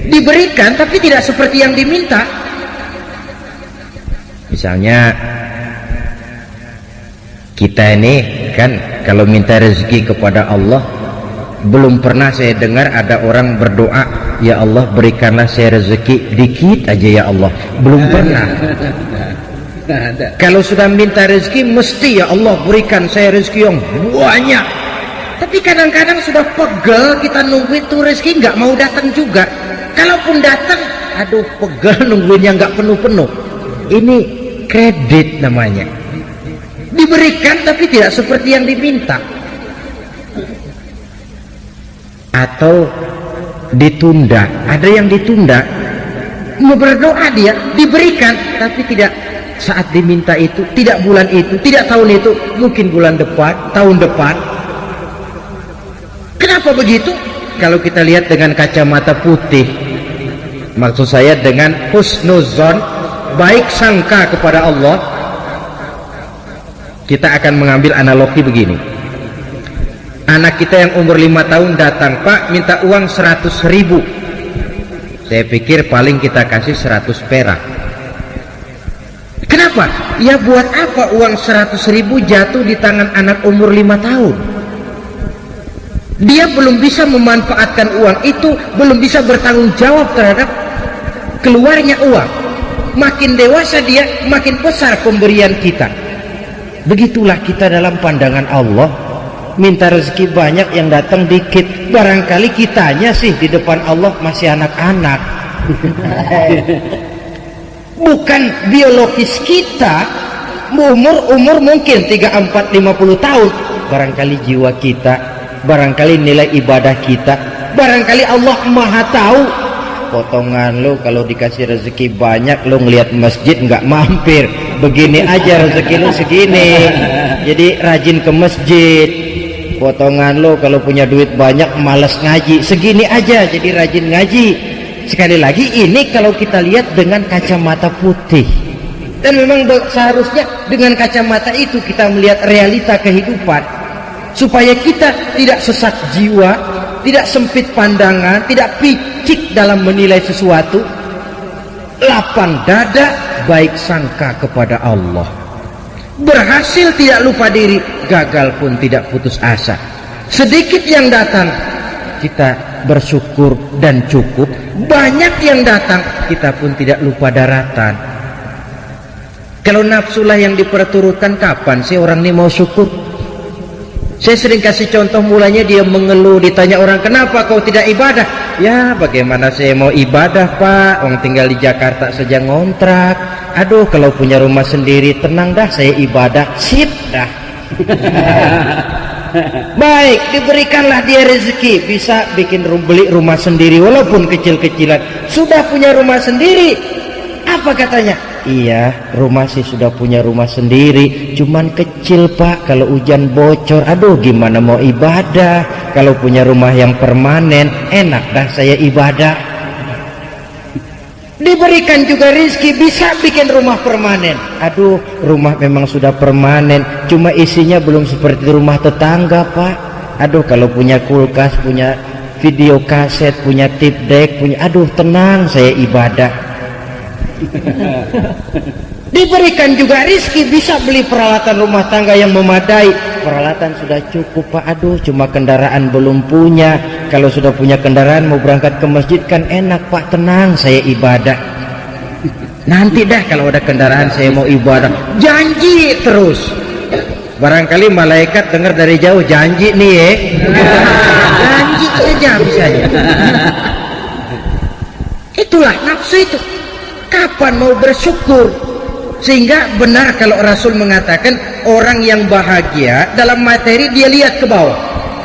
diberikan tapi tidak seperti yang diminta. Misalnya kita ini kan kalau minta rezeki kepada Allah, belum pernah saya dengar ada orang berdoa, ya Allah berikanlah saya rezeki dikit aja ya Allah. Belum pernah. Kalau sudah minta rezeki mesti ya Allah berikan saya rezeki yang banyak. Tapi kadang-kadang sudah pegel kita nungguin tuh rezeki, nggak mau datang juga. Kalaupun datang, aduh pegel nungguinnya nggak penuh-penuh. Ini kredit namanya. Diberikan tapi tidak seperti yang diminta. Atau ditunda. Ada yang ditunda. Mau berdoa dia, diberikan tapi tidak saat diminta itu, tidak bulan itu, tidak tahun itu, mungkin bulan depan, tahun depan. Kenapa begitu? Kalau kita lihat dengan kacamata putih, maksud saya dengan husnuzon, baik sangka kepada Allah, kita akan mengambil analogi begini. Anak kita yang umur 5 tahun datang, Pak minta uang 100.000. Saya pikir paling kita kasih 100 perak. Kenapa? Ya buat apa uang 100.000 jatuh di tangan anak umur 5 tahun? Dia belum bisa memanfaatkan uang itu, belum bisa bertanggung jawab terhadap keluarnya uang. Makin dewasa dia, makin besar pemberian kita. Begitulah kita dalam pandangan Allah. Minta rezeki banyak, yang datang dikit. Barangkali kitanya sih di depan Allah masih anak-anak. Bukan biologis kita. Umur mungkin 3, 4, 50 tahun. Barangkali jiwa kita, barangkali nilai ibadah kita, barangkali Allah maha tahu. Potongan lo kalau dikasih rezeki banyak, lo ngelihat masjid nggak mampir. Begini aja rezeki lo segini, jadi rajin ke masjid. potongan lo kalau punya duit banyak malas ngaji, segini aja jadi rajin ngaji. Sekali lagi ini kalau kita lihat dengan kacamata putih, dan memang seharusnya dengan kacamata itu kita melihat realita kehidupan, supaya kita tidak sesak jiwa, tidak sempit pandangan, tidak picik dalam menilai sesuatu, lapang dada, baik sangka kepada Allah. Berhasil tidak lupa diri, gagal pun tidak putus asa. Sedikit yang datang kita bersyukur dan cukup, banyak yang datang kita pun tidak lupa daratan. Kalau nafsulah yang diperturutkan, kapan sih orang ini mau syukur? Saya sering kasih contoh, mulanya dia mengeluh, ditanya orang, kenapa kau tidak ibadah? Ya bagaimana saya mau ibadah Pak, orang tinggal di Jakarta saja ngontrak. Aduh kalau punya rumah sendiri, tenang dah saya ibadah, sip dah. Baik, diberikanlah dia rezeki, bisa beli rumah sendiri walaupun kecil-kecilan. Sudah punya rumah sendiri, apa katanya? Iya, rumah sih sudah punya rumah sendiri, cuman kecil Pak, kalau hujan bocor, aduh gimana mau ibadah. Kalau punya rumah yang permanen, enak dah saya ibadah. Diberikan juga rezeki, bisa bikin rumah permanen. Aduh, rumah memang sudah permanen, cuma isinya belum seperti rumah tetangga Pak. Aduh kalau punya kulkas, punya video kaset, punya tip deck, punya, aduh tenang saya ibadah. Diberikan juga rezeki, bisa beli peralatan rumah tangga yang memadai. Peralatan sudah cukup Pak, aduh cuma kendaraan belum punya. Kalau sudah punya kendaraan mau berangkat ke masjid kan enak Pak, tenang saya ibadah. Nanti dah kalau ada kendaraan saya mau ibadah. Janji terus. Barangkali malaikat dengar dari jauh, janji nih ya. Janji saja bisanya. Itulah nafsu itu. Kapan mau bersyukur? Sehingga benar kalau Rasul mengatakan, orang yang bahagia dalam materi dia lihat ke bawah,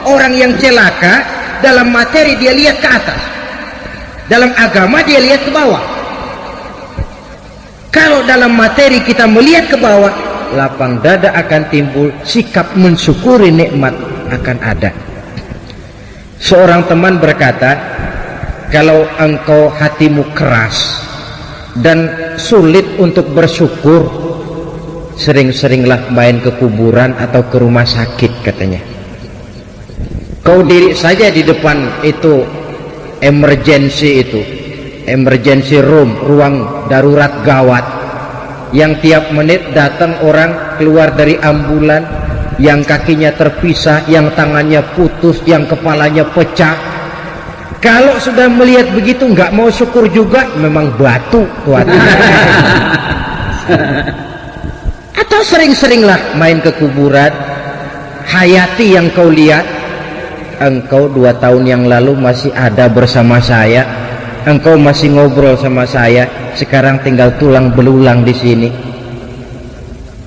orang yang celaka dalam materi dia lihat ke atas, dalam agama dia lihat ke bawah. Kalau dalam materi kita melihat ke bawah, lapang dada akan timbul, sikap mensyukuri nikmat akan ada. Seorang teman berkata, kalau engkau hatimu keras dan sulit untuk bersyukur, sering-seringlah main ke kuburan atau ke rumah sakit katanya. Kau diri saja di depan itu emergency room, ruang darurat gawat, yang tiap menit datang orang keluar dari ambulan, yang kakinya terpisah, yang tangannya putus, yang kepalanya pecah. Kalau sudah melihat begitu nggak mau syukur juga, memang batu tuan. Atau sering-seringlah main ke kuburan, hayati yang kau lihat. Engkau 2 tahun yang lalu masih ada bersama saya, engkau masih ngobrol sama saya, sekarang tinggal tulang belulang di sini.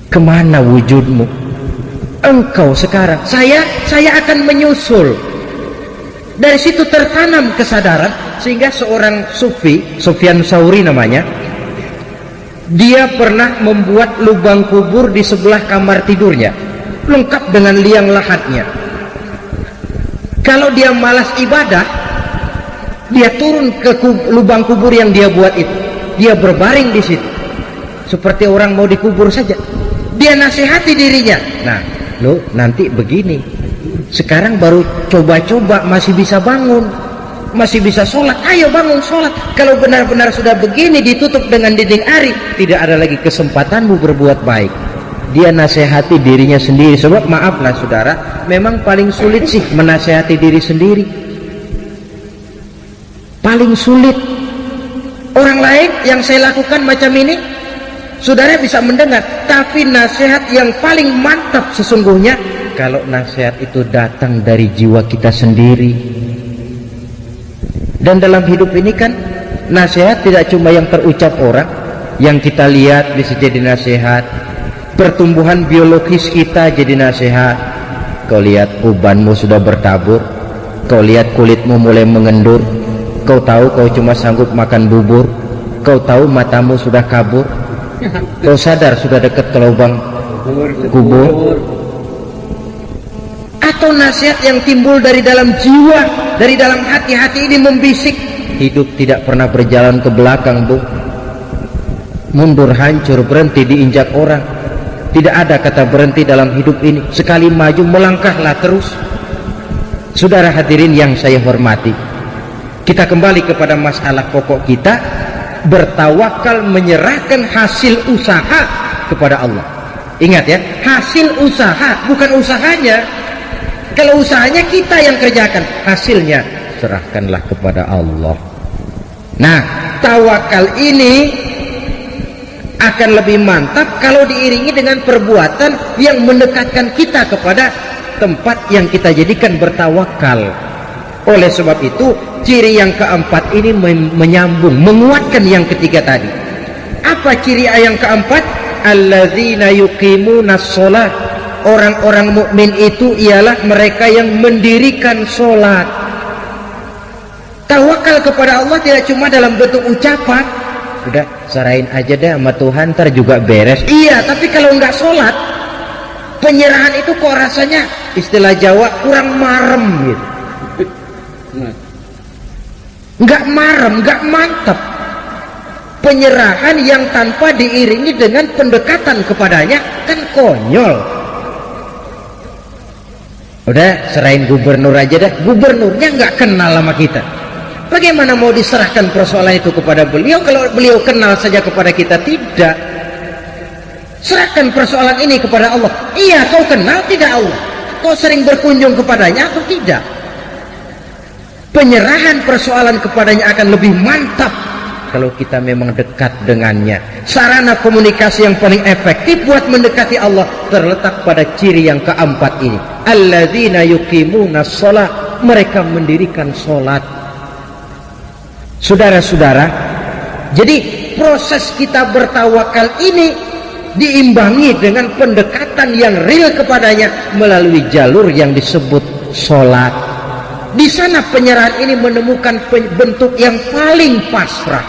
Kemana wujudmu? Engkau sekarang, saya akan menyusul. Dari situ tertanam kesadaran, sehingga seorang sufi, Sufyan Tsauri namanya, dia pernah membuat lubang kubur di sebelah kamar tidurnya, lengkap dengan liang lahatnya. Kalau dia malas ibadah, dia turun ke lubang kubur yang dia buat itu, dia berbaring di situ seperti orang mau dikubur saja. Dia nasihati dirinya, nah lo nanti begini, sekarang baru coba-coba, masih bisa bangun, masih bisa sholat, ayo bangun sholat. Kalau benar-benar sudah begini ditutup dengan dinding ari, tidak ada lagi kesempatanmu berbuat baik. Dia nasihati dirinya sendiri. Sebab maaflah saudara, memang paling sulit sih menasihati diri sendiri, paling sulit. Orang lain yang saya lakukan macam ini, saudara bisa mendengar, tapi nasihat yang paling mantap sesungguhnya kalau nasihat itu datang dari jiwa kita sendiri. Dan dalam hidup ini kan nasihat tidak cuma yang terucap orang, yang kita lihat bisa jadi nasihat. Pertumbuhan biologis kita jadi nasihat. Kau lihat ubanmu sudah bertabur, kau lihat kulitmu mulai mengendur, kau tahu kau cuma sanggup makan bubur, kau tahu matamu sudah kabur, kau sadar sudah dekat ke lubang kubur. atau nasihat yang timbul dari dalam jiwa, dari dalam hati-hati ini membisik. Hidup tidak pernah berjalan ke belakang, Bu. Mundur, hancur, berhenti diinjak orang. Tidak ada kata berhenti dalam hidup ini. Sekali maju melangkahlah terus. Saudara hadirin yang saya hormati, kita kembali kepada masalah pokok kita, bertawakal, menyerahkan hasil usaha kepada Allah. Ingat ya, hasil usaha, bukan usahanya. Kalau usahanya kita yang kerjakan, hasilnya serahkanlah kepada Allah. Nah, tawakal ini akan lebih mantap kalau diiringi dengan perbuatan yang mendekatkan kita kepada tempat yang kita jadikan bertawakal. Oleh sebab itu, ciri yang keempat ini menyambung, menguatkan yang ketiga tadi. Apa ciri yang keempat? Alladzina yuqimunas shalah. Orang-orang mukmin itu ialah mereka yang mendirikan sholat. Tawakal kepada Allah tidak cuma dalam bentuk ucapan, udah serahin aja deh sama Tuhan, ntar juga beres. Iya, tapi kalau nggak sholat, penyerahan itu kok rasanya istilah Jawa kurang marem gitu. Nggak marem, nggak mantap. Penyerahan yang tanpa diiringi dengan pendekatan kepadanya kan konyol. Udah serahin gubernur aja dah, gubernurnya nggak kenal sama kita. Bagaimana mau diserahkan persoalan itu kepada beliau kalau beliau kenal saja kepada kita? Tidak. Serahkan persoalan ini kepada Allah. Iya, kau kenal tidak Allah? Kau sering berkunjung kepadanya atau tidak? Penyerahan persoalan kepadanya akan lebih mantap kalau kita memang dekat dengannya. Sarana komunikasi yang paling efektif buat mendekati Allah terletak pada ciri yang keempat ini. Alladzina yuqimunas shalah. Mereka mendirikan sholat. Saudara-saudara, jadi proses kita bertawakal ini diimbangi dengan pendekatan yang real kepadanya melalui jalur yang disebut sholat. Di sana penyerahan ini menemukan bentuk yang paling pasrah.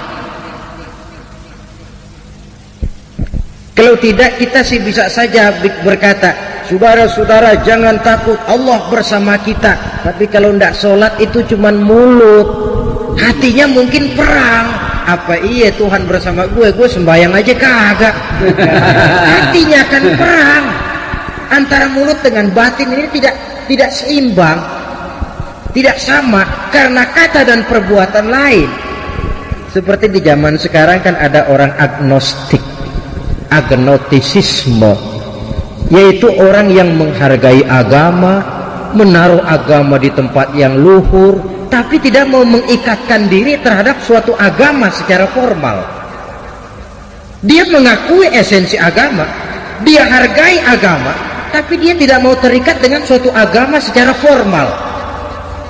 Kalau tidak, kita sih bisa saja berkata, saudara-saudara jangan takut, Allah bersama kita. Tapi kalau tidak sholat itu cuman mulut, hatinya mungkin perang. Apa iya Tuhan bersama gue sembahyang aja kagak. Hatinya akan perang. Antara mulut dengan batin ini tidak seimbang, tidak sama, karena kata dan perbuatan lain. Seperti di zaman sekarang kan ada orang agnostik, agnotisisme, yaitu orang yang menghargai agama, menaruh agama di tempat yang luhur, tapi tidak mau mengikatkan diri terhadap suatu agama secara formal. Dia mengakui esensi agama, dia hargai agama, tapi dia tidak mau terikat dengan suatu agama secara formal.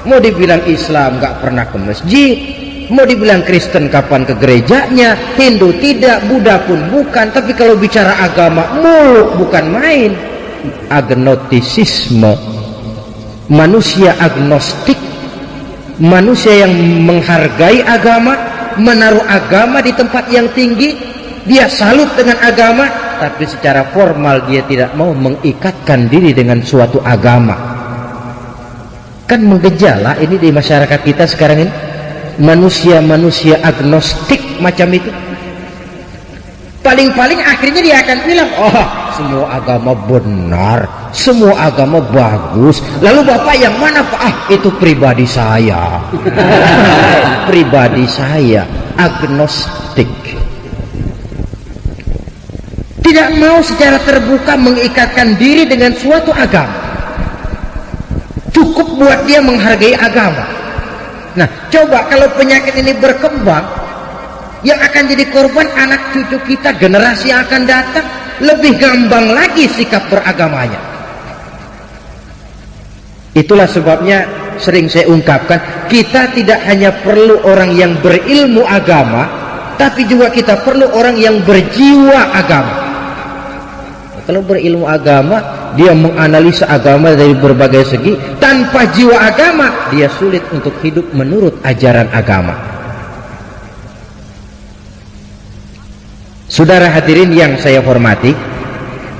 Mau dibilang Islam gak pernah ke masjid, mau dibilang Kristen kapan ke gerejanya, Hindu tidak, Buddha pun bukan. Tapi kalau bicara agama, muluk bukan main. Agnotisisme, manusia agnostik, manusia yang menghargai agama, menaruh agama di tempat yang tinggi. Dia salut dengan agama, tapi secara formal dia tidak mau mengikatkan diri dengan suatu agama. Kan menggejala ini di masyarakat kita sekarang ini. Manusia-manusia agnostik macam itu, paling-paling akhirnya dia akan bilang, oh semua agama benar, semua agama bagus, lalu bapak yang mana pak? Itu pribadi saya. Pribadi saya agnostik, tidak mau secara terbuka mengikatkan diri dengan suatu agama. Cukup buat dia menghargai agama. Nah, coba kalau penyakit ini berkembang, yang akan jadi korban anak cucu kita, generasi yang akan datang, lebih gampang lagi sikap beragamanya. Itulah sebabnya sering saya ungkapkan, kita tidak hanya perlu orang yang berilmu agama, tapi juga kita perlu orang yang berjiwa agama. Kalau berilmu agama, dia menganalisa agama dari berbagai segi. Tanpa jiwa agama, dia sulit untuk hidup menurut ajaran agama. Saudara hadirin yang saya hormati,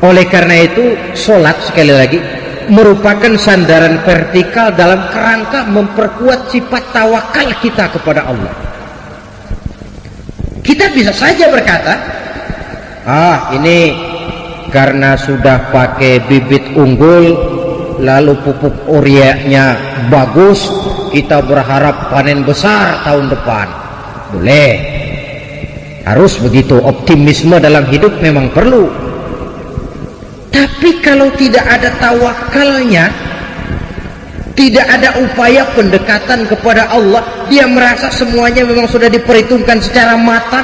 oleh karena itu sholat, sekali lagi, merupakan sandaran vertikal dalam kerangka memperkuat sifat tawakal kita kepada Allah. Kita bisa saja berkata, ini karena sudah pakai bibit unggul, lalu pupuk ureanya bagus, kita berharap panen besar tahun depan. Boleh, harus begitu. Optimisme dalam hidup memang perlu. Tapi kalau tidak ada tawakalnya, tidak ada upaya pendekatan kepada Allah, dia merasa semuanya memang sudah diperhitungkan secara matang,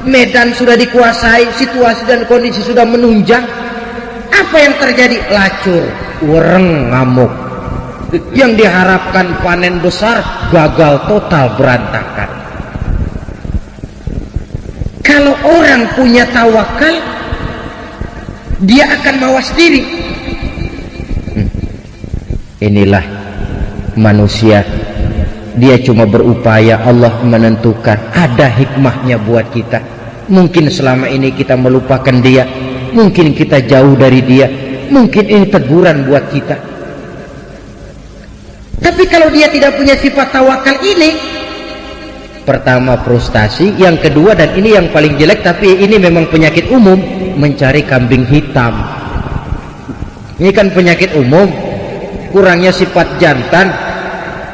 medan sudah dikuasai, situasi dan kondisi sudah menunjang, apa yang terjadi? Lacur, wereng, ngamuk. Yang diharapkan panen besar gagal total, berantakan. Kalau orang punya tawakal, dia akan mawas diri. Inilah manusia, dia cuma berupaya, Allah menentukan, ada hikmahnya buat kita. Mungkin selama ini kita melupakan dia, mungkin kita jauh dari dia, mungkin ini teguran buat kita. Tapi kalau dia tidak punya sifat tawakal ini, pertama frustasi, yang kedua, dan ini yang paling jelek, tapi ini memang penyakit umum, mencari kambing hitam. Ini kan penyakit umum, kurangnya sifat jantan,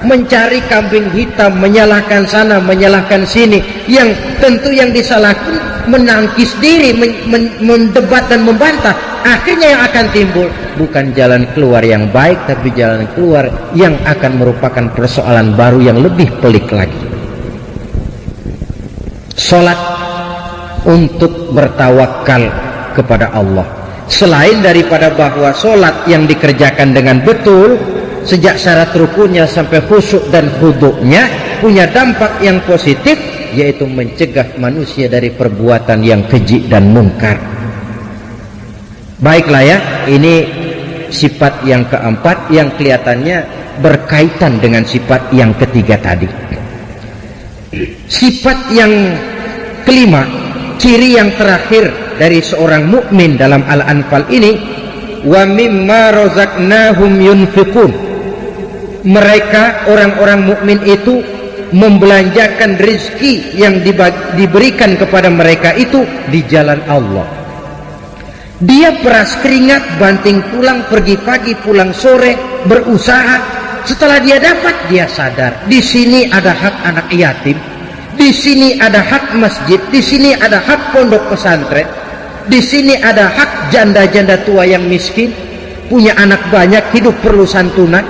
mencari kambing hitam, menyalahkan sana, menyalahkan sini, yang tentu yang disalahkan menangkis diri, mendebat dan membantah. Akhirnya yang akan timbul bukan jalan keluar yang baik, tapi jalan keluar yang akan merupakan persoalan baru yang lebih pelik lagi. Salat untuk bertawakal kepada Allah, selain daripada bahwa salat yang dikerjakan dengan betul sejak syarat rukunnya sampai khusyuk dan khudu'nya punya dampak yang positif, yaitu mencegah manusia dari perbuatan yang keji dan mungkar. Baiklah ya, ini sifat yang keempat yang kelihatannya berkaitan dengan sifat yang ketiga tadi. Sifat yang kelima, ciri yang terakhir dari seorang mukmin dalam Al-Anfal ini, wa mimma razaqnahum yunfiqun. Mereka orang-orang mukmin itu membelanjakan rezeki yang diberikan kepada mereka itu di jalan Allah. Dia peras keringat, banting tulang, pergi pagi pulang sore, berusaha. Setelah dia dapat, dia sadar di sini ada hak anak yatim, di sini ada hak masjid, di sini ada hak pondok pesantren, di sini ada hak janda-janda tua yang miskin, punya anak banyak, hidup perlu santunan.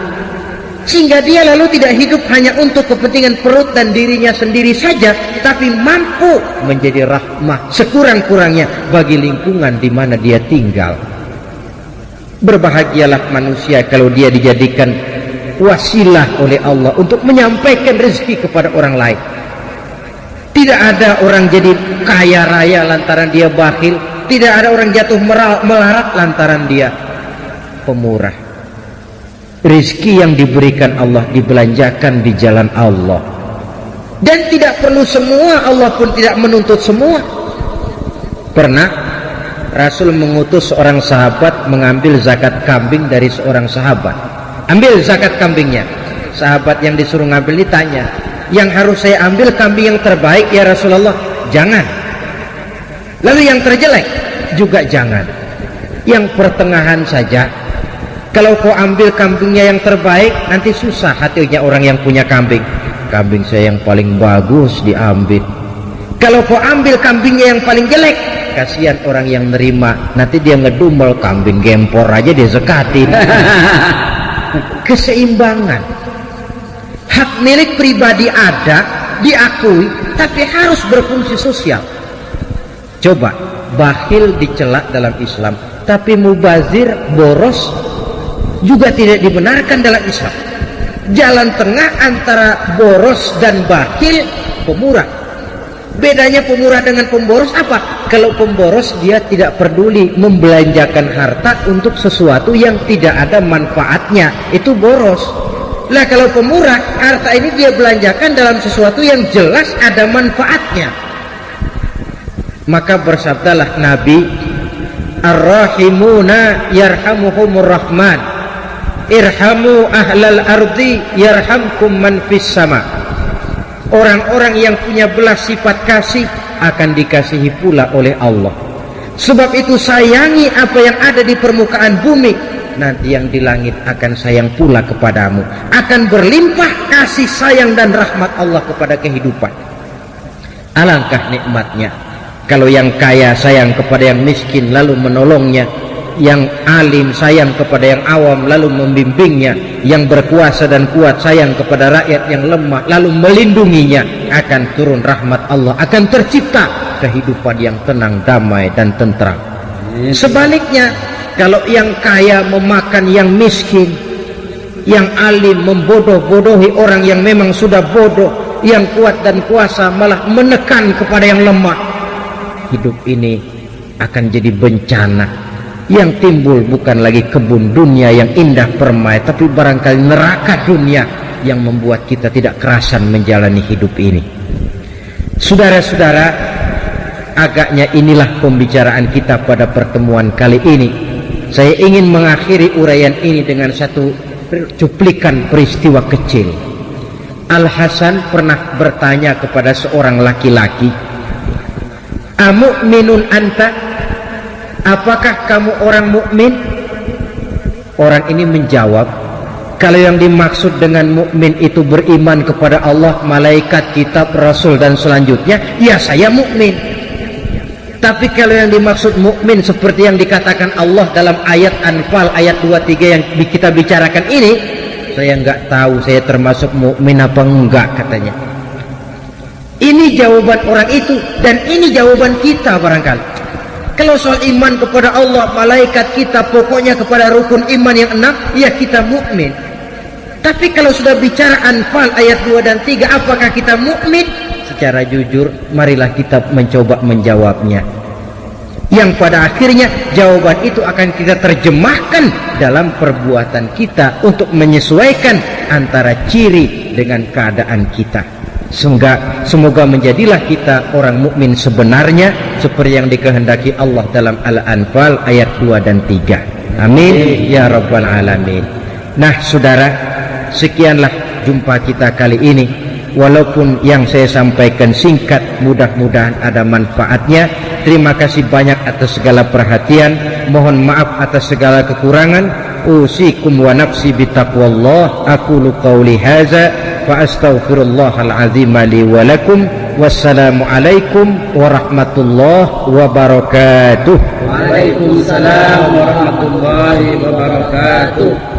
Sehingga dia lalu tidak hidup hanya untuk kepentingan perut dan dirinya sendiri saja, tapi mampu menjadi rahmah sekurang-kurangnya bagi lingkungan di mana dia tinggal. Berbahagialah manusia kalau dia dijadikan wasilah oleh Allah untuk menyampaikan rezeki kepada orang lain. Tidak ada orang jadi kaya raya lantaran dia bakhil, tidak ada orang jatuh melarat lantaran dia pemurah. Rezeki yang diberikan Allah dibelanjakan di jalan Allah, dan tidak perlu semua, Allah pun tidak menuntut semua. Pernah Rasul mengutus seorang sahabat mengambil zakat kambing dari seorang sahabat. Ambil zakat kambingnya. Sahabat yang disuruh ngambil ditanya, yang harus saya ambil kambing yang terbaik ya Rasulullah? Jangan. Lalu yang terjelek juga jangan. Yang pertengahan saja. Kalau kau ambil kambingnya yang terbaik, nanti susah hatinya orang yang punya kambing. Kambing saya yang paling bagus diambil. Kalau kau ambil kambingnya yang paling jelek, kasihan orang yang nerima, nanti dia ngedumel, kambing gempor aja dia zakatin. Keseimbangan. Hak milik pribadi ada, diakui, tapi harus berfungsi sosial. Coba, bakhil dicela dalam Islam, tapi mubazir, boros juga tidak dibenarkan dalam Islam. Jalan tengah antara boros dan bakhil, pemurah. Bedanya pemurah dengan pemboros apa? Kalau pemboros dia tidak peduli membelanjakan harta untuk sesuatu yang tidak ada manfaatnya, itu boros. Lah kalau pemurah, harta ini dia belanjakan dalam sesuatu yang jelas ada manfaatnya. Maka bersabdalah Nabi, ar-rahimuna yarhamuhumur rahman. irhamu ahlal ardi yarhamkum man fis sama. Orang-orang yang punya belas sifat kasih akan dikasihi pula oleh Allah. Sebab itu sayangi apa yang ada di permukaan bumi, nanti yang di langit akan sayang pula kepadamu. Akan berlimpah kasih sayang dan rahmat Allah kepada kehidupan. Alangkah nikmatnya kalau yang kaya sayang kepada yang miskin lalu menolongnya, yang alim sayang kepada yang awam lalu membimbingnya, yang berkuasa dan kuat sayang kepada rakyat yang lemah lalu melindunginya, akan turun rahmat Allah, akan tercipta kehidupan yang tenang, damai dan tentram. Sebaliknya, kalau yang kaya memakan yang miskin, yang alim membodoh-bodohi orang yang memang sudah bodoh, yang kuat dan kuasa malah menekan kepada yang lemah, hidup ini akan jadi bencana. Yang timbul bukan lagi kebun dunia yang indah permai, tapi barangkali neraka dunia yang membuat kita tidak kerasan menjalani hidup ini. Saudara-saudara, agaknya inilah pembicaraan kita pada pertemuan kali ini. Saya ingin mengakhiri uraian ini dengan satu cuplikan peristiwa kecil. Al-Hasan pernah bertanya kepada seorang laki-laki, "Amu'minun anta?" Apakah kamu orang mukmin? Orang ini menjawab, kalau yang dimaksud dengan mukmin itu beriman kepada Allah, malaikat, kitab, rasul dan selanjutnya, ya saya mukmin. Tapi kalau yang dimaksud mukmin seperti yang dikatakan Allah dalam ayat Anfal ayat 23 yang kita bicarakan ini, saya nggak tahu saya termasuk mukmin apa enggak, katanya. Ini jawaban orang itu dan ini jawaban kita barangkali. Kalau soal iman kepada Allah, malaikat, kita, pokoknya kepada rukun iman yang 6, ya kita mukmin. Tapi kalau sudah bicara Anfal ayat 2 dan 3, apakah kita mukmin? Secara jujur, marilah kita mencoba menjawabnya. Yang pada akhirnya jawaban itu akan kita terjemahkan dalam perbuatan kita untuk menyesuaikan antara ciri dengan keadaan kita. Semoga menjadilah kita orang mukmin sebenarnya seperti yang dikehendaki Allah dalam Al-Anfal ayat 2 dan 3. Amin ya rabbal alamin. Nah saudara, sekianlah jumpa kita kali ini. Walaupun yang saya sampaikan singkat, mudah-mudahan ada manfaatnya. Terima kasih banyak atas segala perhatian. Mohon maaf atas segala kekurangan. Usikum wa nafsi bitaqwallah. Aqulu qawli hadza fa astaghfirullahal azim li wa lakum. Wassalamu alaikum warahmatullahi wabarakatuh. Waalaikumsalam warahmatullahi wabarakatuh.